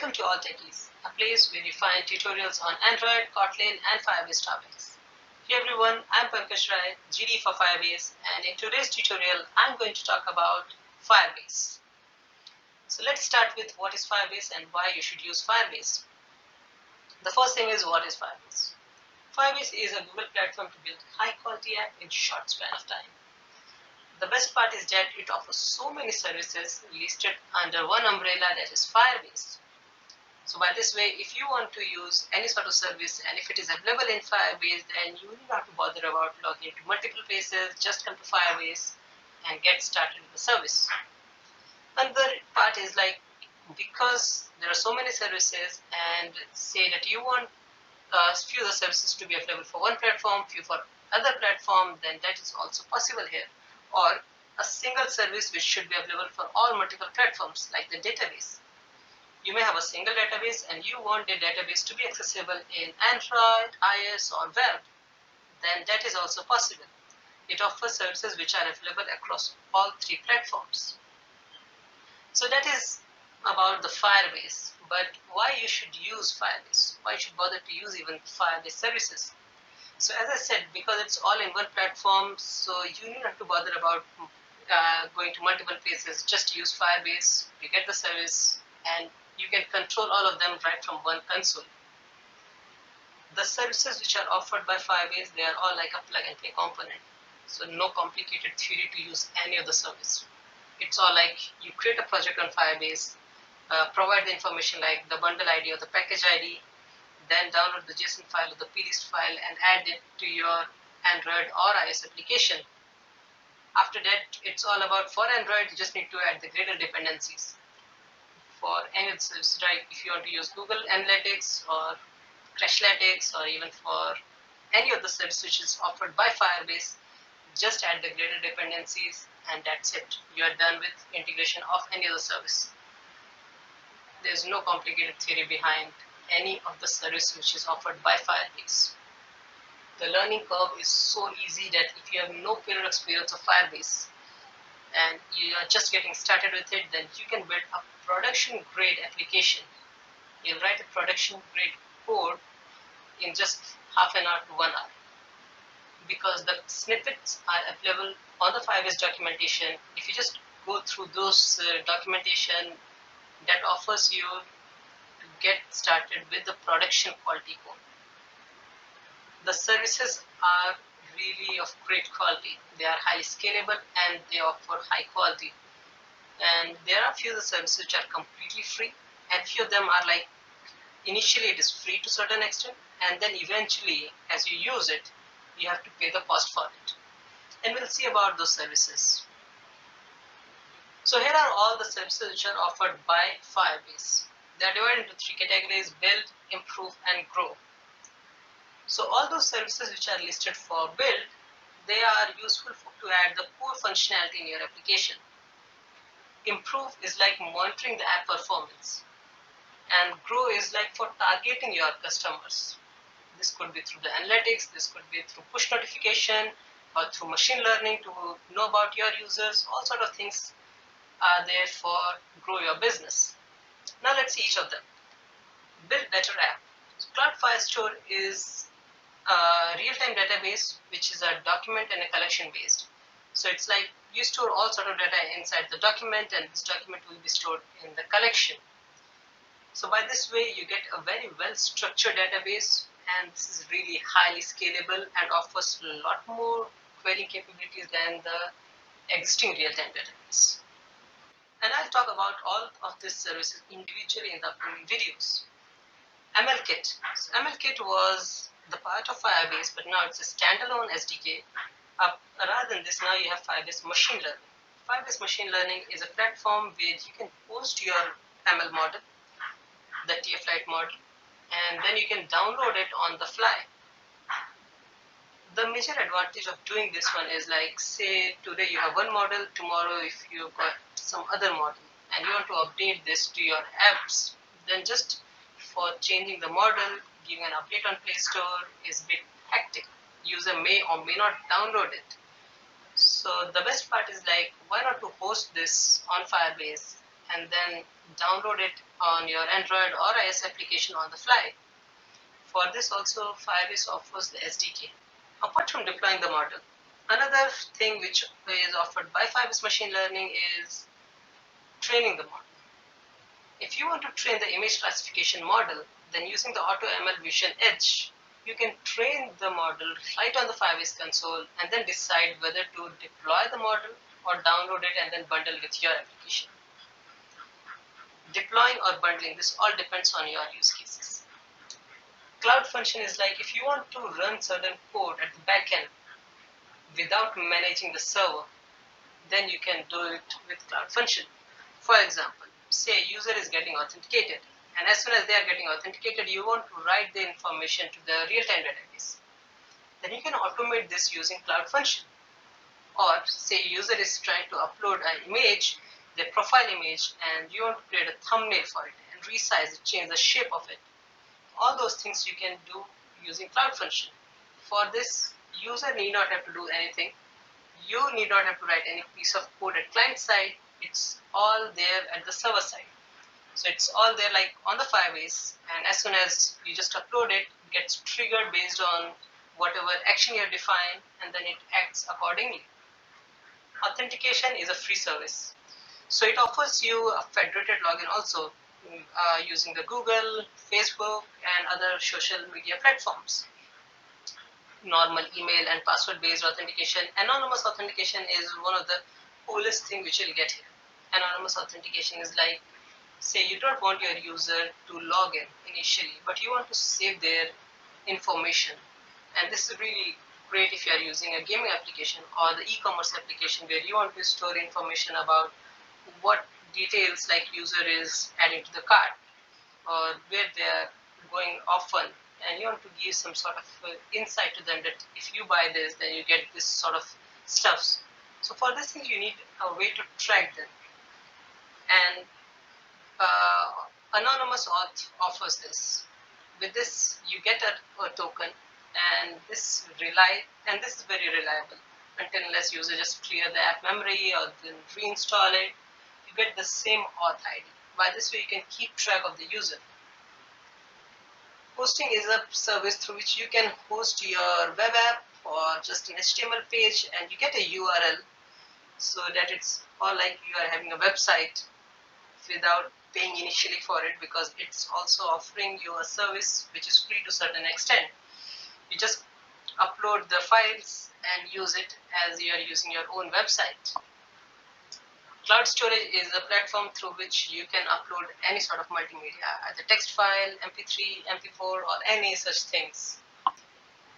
Welcome to All Techies, a place where you find tutorials on Android, Kotlin, and Firebase topics. Hey everyone, I'm Pankaj Rai, GD for Firebase, and in today's tutorial, I'm going to talk about Firebase. So let's start with what is Firebase and why you should use Firebase. The first thing is, what is Firebase? Firebase is a Google platform to build high-quality app in short span of time. The best part is that it offers so many services listed under one umbrella, that is Firebase. So by this way, if you want to use any sort of service and if it is available in Firebase, then you need not to bother about logging into multiple places. Just come to Firebase and get started with the service. Another part is like, because there are so many services and say that you want few of the services to be available for one platform, few for other platform, then that is also possible here. Or a single service which should be available for all multiple platforms, like the database. You may have a single database and you want the database to be accessible in Android, iOS, or web. Then that is also possible. It offers services which are available across all three platforms. So that is about the Firebase. But why you should use Firebase? Why you should bother to use even Firebase services? So as I said, because it's all in one platform, so you need not to bother about going to multiple places. Just use Firebase, you get the service, and you can control all of them right from one console. The services which are offered by Firebase, they are all like a plug and play component. So no complicated theory to use any of the service. It's all like you create a project on Firebase, provide the information like the bundle ID or the package ID, then download the JSON file or the plist file and add it to your Android or iOS application. After that, it's all about, for Android, you just need to add the Gradle dependencies. For any of the services, right? If you want to use Google Analytics or Crashlytics, or even for any of the services which is offered by Firebase, just add the Gradle dependencies and that's it. You are done with integration of any other service. There's no complicated theory behind any of the service which is offered by Firebase. The learning curve is so easy that if you have no prior experience of Firebase and you are just getting started with it, then you can build a production grade application. You'll write a production grade code in just half an hour to 1 hour, because the snippets are available on the Firebase documentation. If you just go through those documentation, that offers you to get started with the production quality code. The services are really of great quality. They are highly scalable and they offer high quality. And there are few of the services which are completely free, and few of them are like, initially it is free to a certain extent, and then eventually as you use it, you have to pay the cost for it. And we'll see about those services. So here are all the services which are offered by Firebase. They are divided into three categories: build, improve, and grow. So all those services which are listed for build, they are useful to add the core functionality in your application. Improve is like monitoring the app performance, and grow is like for targeting your customers. This could be through the analytics, this could be through push notification, or through machine learning to know about your users. All sort of things are there for grow your business. Now let's see each of them. Build better app. So Cloud Firestore is a real-time database which is a document and a collection based. So it's like you store all sort of data inside the document, and this document will be stored in the collection. So by this way, you get a very well structured database, and this is really highly scalable and offers a lot more query capabilities than the existing real-time database. And I'll talk about all of these services individually in the upcoming videos. MLKit. So MLKit was the part of Firebase, but now it's a standalone SDK. Rather than this, now you have Firebase Machine Learning. Firebase Machine Learning is a platform where you can host your ML model, the TF-Lite model, and then you can download it on the fly. The major advantage of doing this one is like, say today you have one model, tomorrow if you got some other model and you want to update this to your apps, then just for changing the model, giving an update on Play Store is a bit hectic. User may or may not download it. So the best part is like, why not to host this on Firebase and then download it on your Android or iOS application on the fly. For this also, Firebase offers the SDK. Apart from deploying the model, another thing which is offered by Firebase Machine Learning is training the model. If you want to train the image classification model, then using the AutoML Vision Edge, you can train the model right on the Firebase console and then decide whether to deploy the model or download it and then bundle with your application. Deploying or bundling, this all depends on your use cases. Cloud Function is like if you want to run certain code at the backend without managing the server, then you can do it with Cloud Function. For example, say a user is getting authenticated, and as soon as they are getting authenticated, you want to write the information to the real-time database. Then you can automate this using Cloud Function. Or say a user is trying to upload an image, their profile image, and you want to create a thumbnail for it and resize it, change the shape of it. All those things you can do using Cloud Function. For this, user need not have to do anything. You need not have to write any piece of code at client side. It's all there at the server side. So it's all there like on the Firebase, and as soon as you just upload it, it gets triggered based on whatever action you have defined, and then it acts accordingly. Authentication is a free service. So it offers you a federated login also using the Google, Facebook, and other social media platforms. Normal email and password based authentication. Anonymous authentication is one of the coolest thing which you'll get here. Anonymous authentication is like, say you don't want your user to log in initially, but you want to save their information. And this is really great if you are using a gaming application or the e-commerce application where you want to store information about what details like user is adding to the cart or where they are going often, and you want to give some sort of insight to them that if you buy this, then you get this sort of stuffs. So for this thing, you need a way to track them. And Anonymous Auth offers this. With this, you get a token, and this is very reliable until unless user just clear the app memory or then reinstall it. You get the same auth ID. By this way, you can keep track of the user. Hosting is a service through which you can host your web app or just an HTML page, and you get a URL so that it's all like you are having a website without paying initially for it, because it's also offering you a service which is free to a certain extent. You just upload the files and use it as you are using your own website. Cloud storage is a platform through which you can upload any sort of multimedia, either text file, MP3, MP4, or any such things.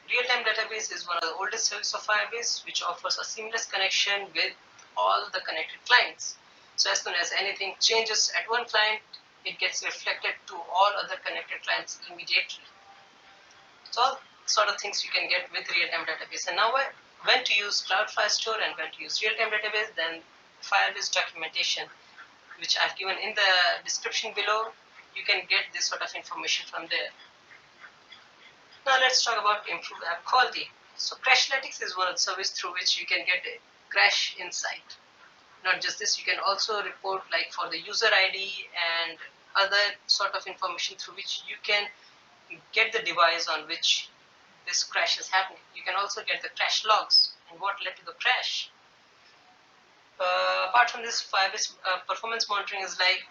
Real-time database is one of the oldest services of Firebase, which offers a seamless connection with all the connected clients. So as soon as anything changes at one client, it gets reflected to all other connected clients immediately. So all sort of things you can get with real-time database. And now when to use Cloud Firestore and when to use real-time database, then Firebase documentation, which I've given in the description below, you can get this sort of information from there. Now let's talk about improved app quality. So Crashlytics is one of the services through which you can get a crash insight. Not just this, you can also report like for the user ID and other sort of information through which you can get the device on which this crash is happening. You can also get the crash logs and what led to the crash. Apart from this, Firebase performance monitoring is like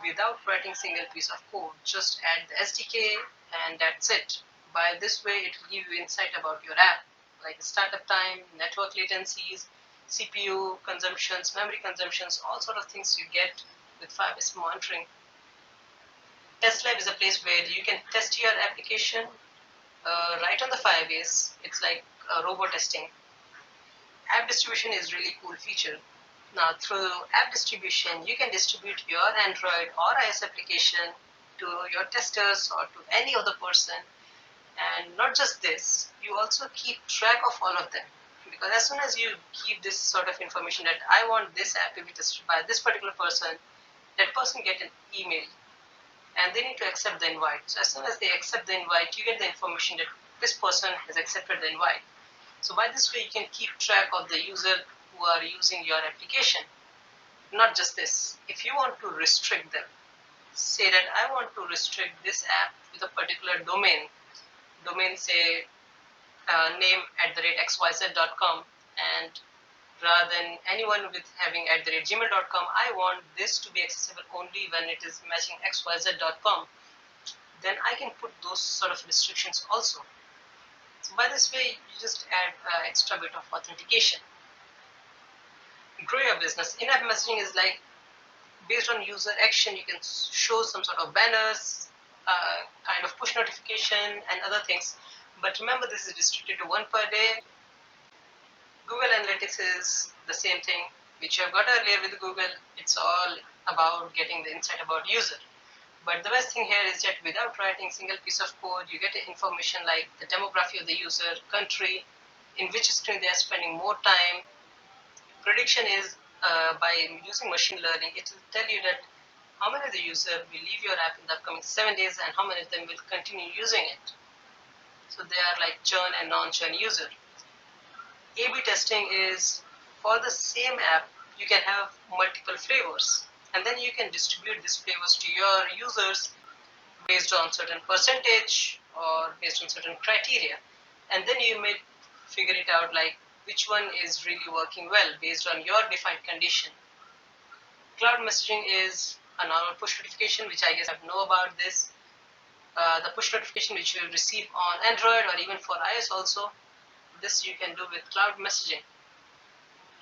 without writing single piece of code, just add the SDK and that's it. By this way, it will give you insight about your app, like startup time, network latencies, CPU consumptions, memory consumptions, all sort of things you get with Firebase monitoring. Test Lab is a place where you can test your application right on the Firebase. It's like robot testing. App distribution is really cool feature. Now through app distribution, you can distribute your Android or iOS application to your testers or to any other person. And not just this, you also keep track of all of them. Because as soon as you give this sort of information that I want this app to be tested by this particular person, that person get an email and they need to accept the invite. So as soon as they accept the invite, you get the information that this person has accepted the invite. So by this way, you can keep track of the user who are using your application. Not just this, if you want to restrict them, say that I want to restrict this app with a particular domain say name @xyz.com, and rather than anyone with having @gmail.com, I want this to be accessible only when it is matching xyz.com. Then I can put those sort of restrictions also. So by this way, you just add extra bit of authentication. Grow your business. In-app messaging is like based on user action, you can show some sort of banners, kind of push notification and other things. But remember, this is restricted to one per day. Google Analytics is the same thing, which you have got earlier with Google. It's all about getting the insight about user. But the best thing here is that without writing single piece of code, you get information like the demography of the user, country, in which screen they are spending more time. Prediction is by using machine learning, it will tell you that how many of the user will leave your app in the upcoming 7 days and how many of them will continue using it. So they are like churn and non-churn user. A/B testing is for the same app, you can have multiple flavors, and then you can distribute these flavors to your users based on certain percentage or based on certain criteria, and then you may figure it out like which one is really working well based on your defined condition. Cloud messaging is a normal push notification, which I guess I know about this. The push notification which you will receive on Android or even for iOS also. This you can do with cloud messaging.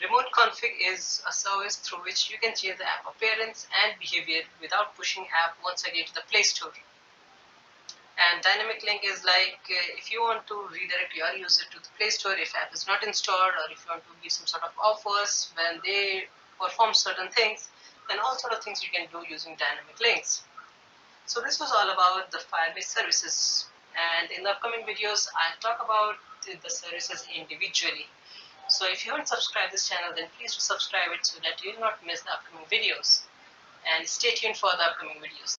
Remote config is a service through which you can change the app appearance and behavior without pushing app once again to the Play Store. And dynamic link is like if you want to redirect your user to the Play Store if app is not installed, or if you want to give some sort of offers when they perform certain things, then all sort of things you can do using dynamic links. So this was all about the Firebase services, and in the upcoming videos I'll talk about the services individually. So if you haven't subscribed this channel, then please do subscribe it so that you will not miss the upcoming videos, and stay tuned for the upcoming videos.